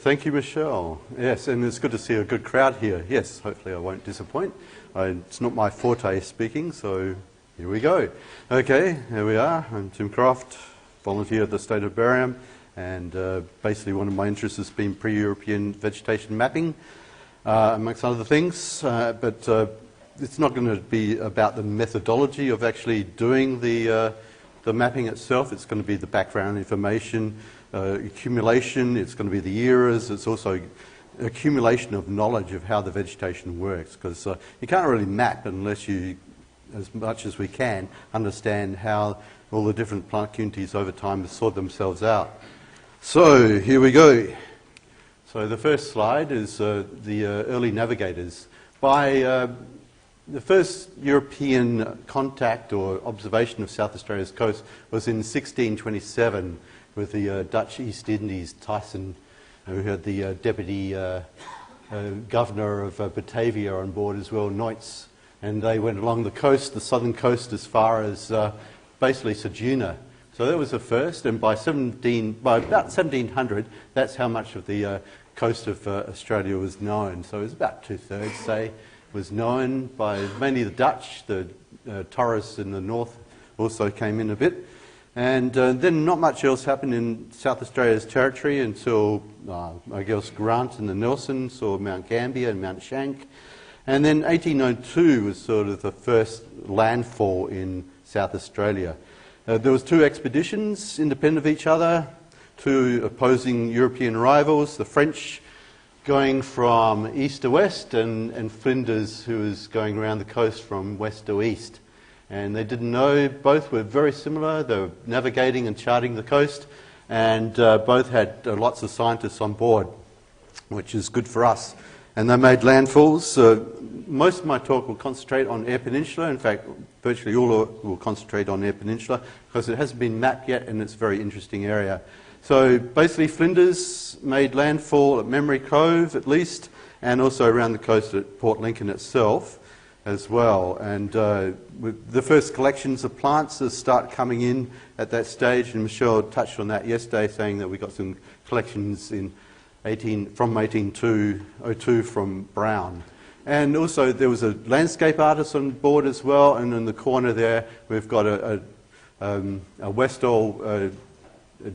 Thank you, Michelle. Yes, and it's good to see a good crowd here. Yes, hopefully I won't disappoint. It's not my forte speaking, so here we go. Okay, here we are. I'm Tim Croft, volunteer at the State Herbarium, and basically one of my interests has been pre-European vegetation mapping, amongst other things, but it's not going to be about the methodology of actually doing the mapping itself. It's going to be the background information, accumulation, it's going to be the eras, it's also accumulation of knowledge of how the vegetation works, because you can't really map unless you, as much as we can, understand how all the different plant communities over time have sorted themselves out. So here we go. So the first slide is the early navigators. By the first European contact or observation of South Australia's coast was in 1627 with the Dutch East Indies, Tyson, who had the deputy governor of Batavia on board as well, Neutz, and they went along the coast, the southern coast, as far as basically Ceduna. So that was the first, and by about 1700, that's how much of the coast of Australia was known. So it was about 2/3, say, was known by mainly the Dutch. The Torres in the north also came in a bit. And then not much else happened in South Australia's territory until, I guess, Grant and the Nelson saw Mount Gambier and Mount Shank. And then 1802 was sort of the first landfall in South Australia. There was two expeditions independent of each other, two opposing European rivals, the French going from east to west and Flinders, who was going around the coast from west to east. And they didn't know, both were very similar. They were navigating and charting the coast, and both had lots of scientists on board, which is good for us. And they made landfalls. Most of my talk will concentrate on Eyre Peninsula. In fact, virtually all will concentrate on Eyre Peninsula because it hasn't been mapped yet and it's a very interesting area. So basically Flinders made landfall at Memory Cove at least, and also around the coast at Port Lincoln itself as well. And with the first collections of plants that start coming in at that stage, and Michelle touched on that yesterday, saying that we got some collections in from 1802 from Brown. And also there was a landscape artist on board as well, and in the corner there we've got a Westall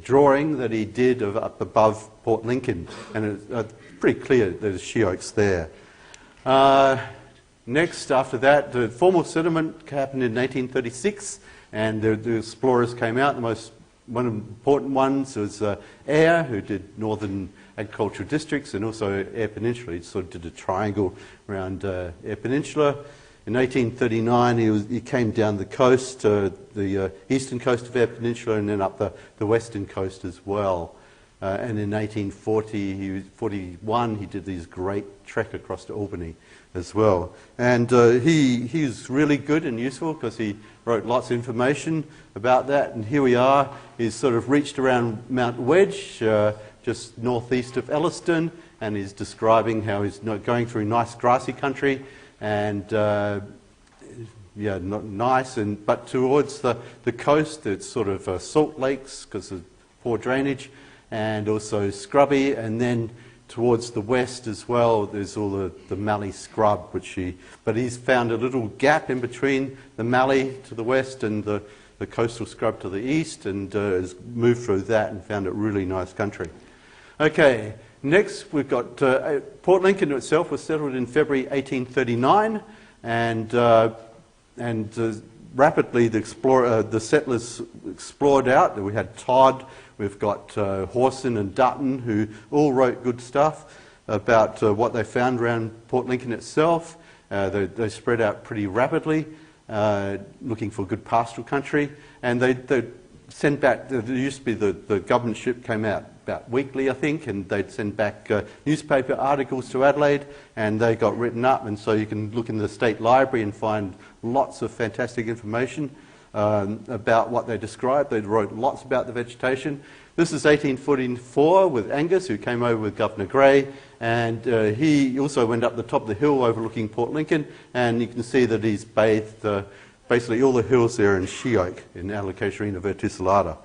drawing that he did of up above Port Lincoln, and it's pretty clear there's sheoaks there. Next, after that, the formal settlement happened in 1836, and the explorers came out. One of the important ones was Eyre, who did northern agricultural districts, and also Eyre Peninsula. He sort of did a triangle around Eyre Peninsula. In 1839, he came down the coast, the eastern coast of Eyre Peninsula, and then up the western coast as well. And in 1841, he did this great trek across to Albany as well. And he was really good and useful because he wrote lots of information about that. And here we are. He's sort of reached around Mount Wedge, just northeast of Elliston, and he's describing how he's going through nice grassy country and yeah, not nice, but towards the coast it's sort of salt lakes because of poor drainage, and also scrubby, and then towards the west as well there's all the mallee scrub, but he's found a little gap in between the mallee to the west and the coastal scrub to the east, and has moved through that and found it really nice country. Okay, next we've got Port Lincoln itself was settled in February 1839, and rapidly the settlers explored out. We had Todd, we've got Mawson and Dutton, who all wrote good stuff about what they found around Port Lincoln itself. They spread out pretty rapidly, looking for good pastoral country, and they sent back, there used to be the government ship came out about weekly, I think, and they'd send back newspaper articles to Adelaide, and they got written up, and so you can look in the State Library and find lots of fantastic information about what they described. They wrote lots about the vegetation. This is 1844 with Angus, who came over with Governor Grey, and he also went up the top of the hill overlooking Port Lincoln, and you can see that he's bathed basically all the hills there in sheoak, in Alocasia verticillata.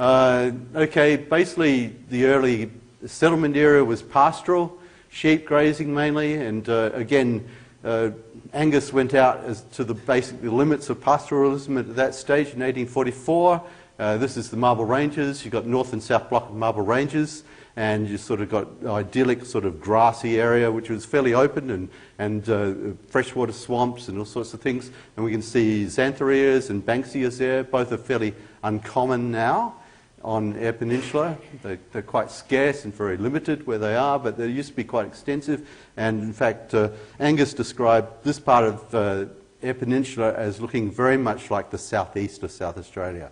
Okay, basically the early The settlement area was pastoral, sheep grazing mainly, and again, Angus went out as to the basic limits of pastoralism at that stage in 1844. This is the Marble Ranges. You've got North and South Block of Marble Ranges, and you sort of got idyllic sort of grassy area which was fairly open, and freshwater swamps and all sorts of things. And we can see xanthorrheas and banksias there. Both are fairly uncommon now on Eyre Peninsula. They're quite scarce and very limited where they are, but they used to be quite extensive. And in fact, Angus described this part of Eyre Peninsula as looking very much like the southeast of South Australia.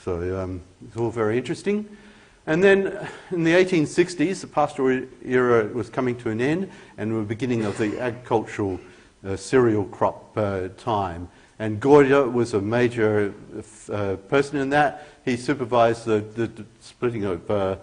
So it's all very interesting. And then in the 1860s, the pastoral era was coming to an end, and we were beginning of the agricultural cereal crop time. And Goya was a major person in that. He supervised the splitting of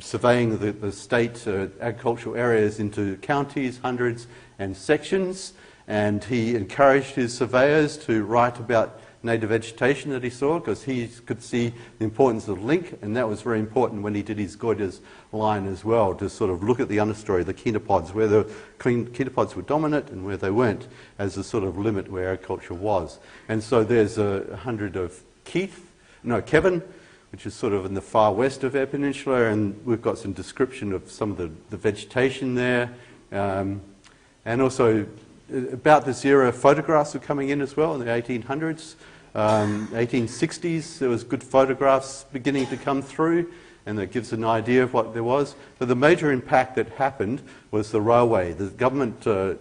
surveying the state agricultural areas into counties, hundreds, and sections. And he encouraged his surveyors to write about native vegetation that he saw, because he could see the importance of link, and that was very important when he did his Goya's line as well, to sort of look at the understory, the ctenopods, where the ctenopods were dominant and where they weren't, as a sort of limit where agriculture was. And so there's 100 of Kevin, which is sort of in the far west of Eyre Peninsula, and we've got some description of some of the vegetation there. And also, about this era, photographs were coming in as well in the 1800s. 1860s, there was good photographs beginning to come through, and that gives an idea of what there was. But the major impact that happened was the railway. The government, the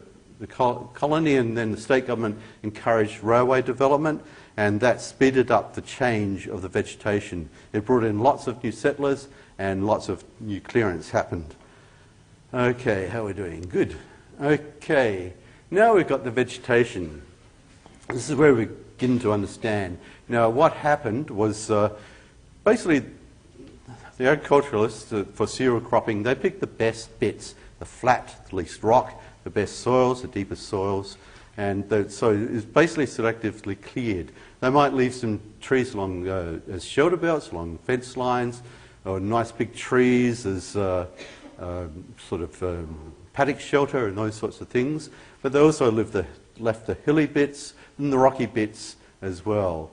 colony and then the state government encouraged railway development, and that speeded up the change of the vegetation. It brought in lots of new settlers, and lots of new clearance happened. Okay, how are we doing? Good. Okay, now we've got the vegetation. This is where we begin to understand. Now, what happened was basically the agriculturalists for cereal cropping, they picked the best bits, the flat, the least rock, the best soils, the deepest soils, and so it's basically selectively cleared. They might leave some trees along as shelter belts, along fence lines, or nice big trees as sort of paddock shelter and those sorts of things. But they also left the hilly bits and the rocky bits as well.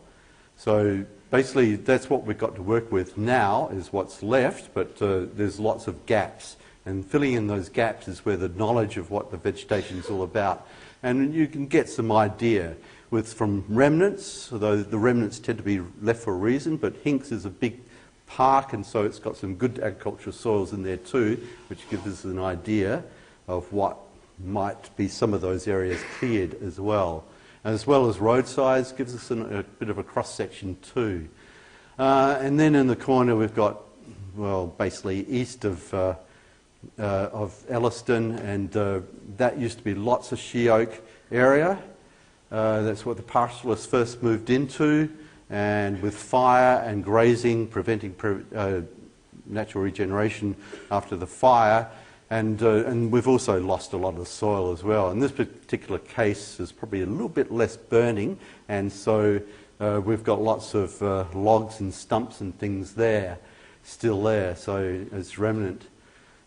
So basically that's what we've got to work with now, is what's left, but there's lots of gaps. And filling in those gaps is where the knowledge of what the vegetation is all about. And you can get some idea from remnants, although the remnants tend to be left for a reason, but Hinks is a big park, and so it's got some good agricultural soils in there too, which gives us an idea of what might be some of those areas cleared as well as roadsides, gives us a bit of a cross-section too. And then in the corner we've got, well, basically east of Elliston, and that used to be lots of she oak area. That's what the pastoralists first moved into, and with fire and grazing, preventing natural regeneration after the fire. And we've also lost a lot of soil as well. In this particular case, there's probably a little bit less burning, and so we've got lots of logs and stumps and things there, still there, so it's remnant.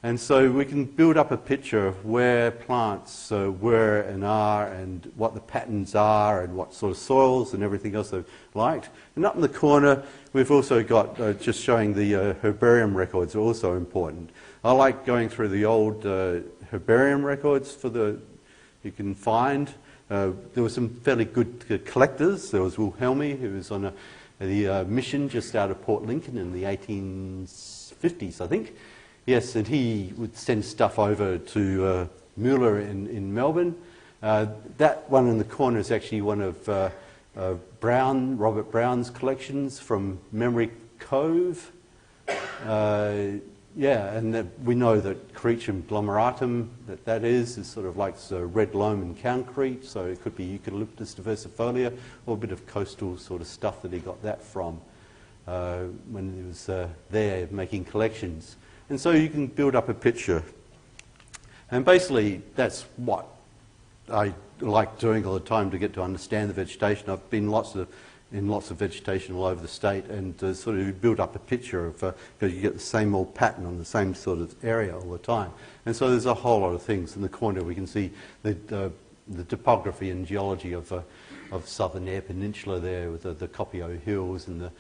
And so we can build up a picture of where plants were and are, and what the patterns are, and what sort of soils and everything else they've liked. And up in the corner, we've also got just showing the herbarium records are also important. I like going through the old herbarium records you can find. There were some fairly good collectors. There was Wilhelmy, who was on the mission just out of Port Lincoln in the 1850s, I think. Yes, and he would send stuff over to Mueller in Melbourne. That one in the corner is actually one of Robert Brown's collections from Memory Cove. Yeah, and we know that Crechum glomeratum, that is sort of like red loam and concrete, so it could be Eucalyptus diversifolia, or a bit of coastal sort of stuff that he got that from when he was there making collections. And so you can build up a picture. And basically that's what I like doing all the time to get to understand the vegetation. I've been lots of in lots of vegetation all over the state, and sort of build up a picture of, because you get the same old pattern on the same sort of area all the time. And so there's a whole lot of things. In the corner we can see the topography and geology of southern Eyre Peninsula there, with the Copio Hills and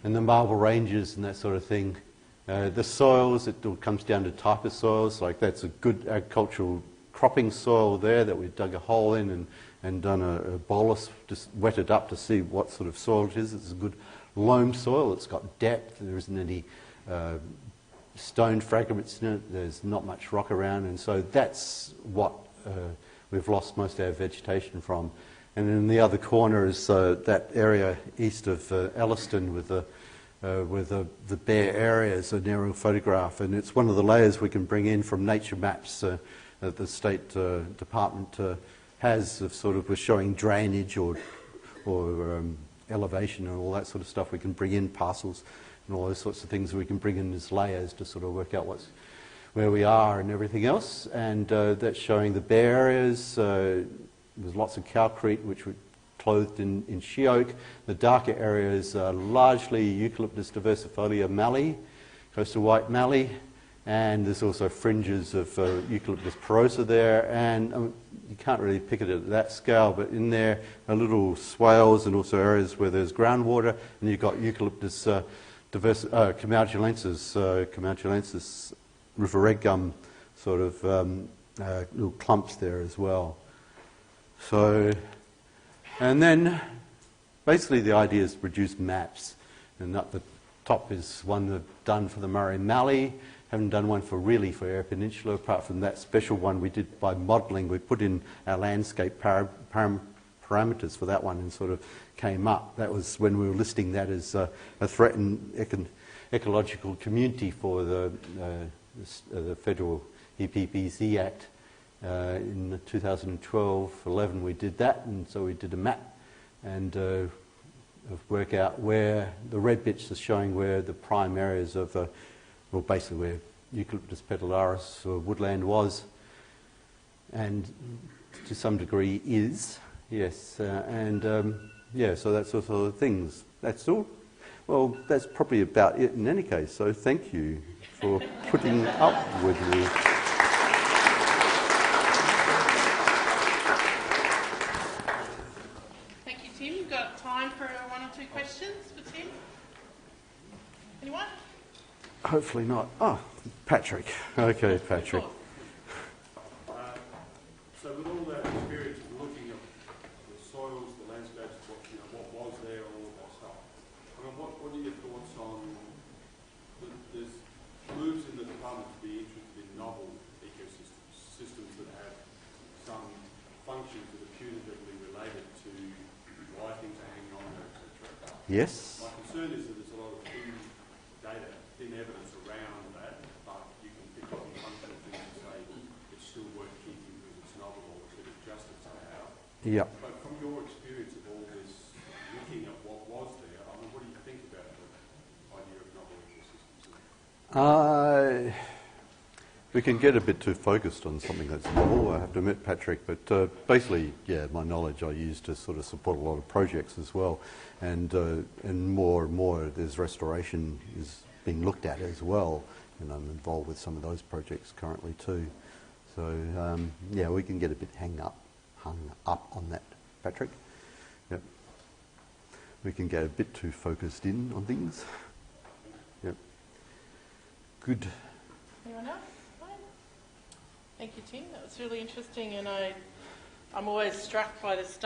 the Marble Ranges and that sort of thing. The soils, it all comes down to type of soils. Like that's a good agricultural cropping soil there that we dug a hole in and done a bolus, just wetted up to see what sort of soil it is. It's a good loam soil. It's got depth. There isn't any stone fragments in it. There's not much rock around, and so that's what we've lost most of our vegetation from. And in the other corner is that area east of Elliston with the bare areas, an aerial photograph, and it's one of the layers we can bring in from nature maps that the State Department has of sort of showing drainage or elevation and all that sort of stuff. We can bring in parcels and all those sorts of things we can bring in as layers to sort of work out where we are and everything else. And that's showing the bare areas. There's lots of calcrete which were clothed in she oak. The darker areas are largely Eucalyptus diversifolia mallee, coastal white mallee, and there's also fringes of Eucalyptus porosa there, and you can't really pick it at that scale, but in there are little swales and also areas where there's groundwater, and you've got Eucalyptus Camaldulensis river red gum sort of little clumps there as well. So, and then basically the idea is to produce maps, and up the top is one I've done for the Murray Mallee. Haven't done one for Eyre Peninsula, apart from that special one we did by modelling. We put in our landscape parameters for that one and sort of came up. That was when we were listing that as a threatened ecological community for the federal EPBC Act. In 2012-11 we did that, and so we did a map and work out where the red bits are showing where the prime areas of well, basically where Eucalyptus petalularis or woodland was, and to some degree is, yes, yeah, so that sort of things. That's all. Well, that's probably about it in any case, so thank you for putting up with me. Thank you, Tim. You've got time for one or two questions for Tim? Anyone? Hopefully not. Oh, Patrick. Okay, Patrick. So with all that experience of looking at the soils, the landscapes, what was there, all of that stuff, I mean, what are your thoughts on there's moves in the department to be interested in novel ecosystems, systems that have some functions that are putatively related to why things are hanging on there, etc. Yes. My concern is that there's a lot of data, thin evidence around that, but you can pick up functional things and say it's still worth keeping because it's novel or it's bit of justice somehow. Yeah. But from your experience of all this, looking at what was there, I mean, what do you think about the idea of novel ecosystems? We can get a bit too focused on something that's novel, I have to admit, Patrick, but basically, yeah, my knowledge I use to sort of support a lot of projects as well, and more there's restoration is being looked at as well, and I'm involved with some of those projects currently too. So yeah, we can get a bit hung up on that, Patrick. Yep. We can get a bit too focused in on things. Yep. Good. Anyone else? Thank you, Tim. That was really interesting, and I'm always struck by the stuff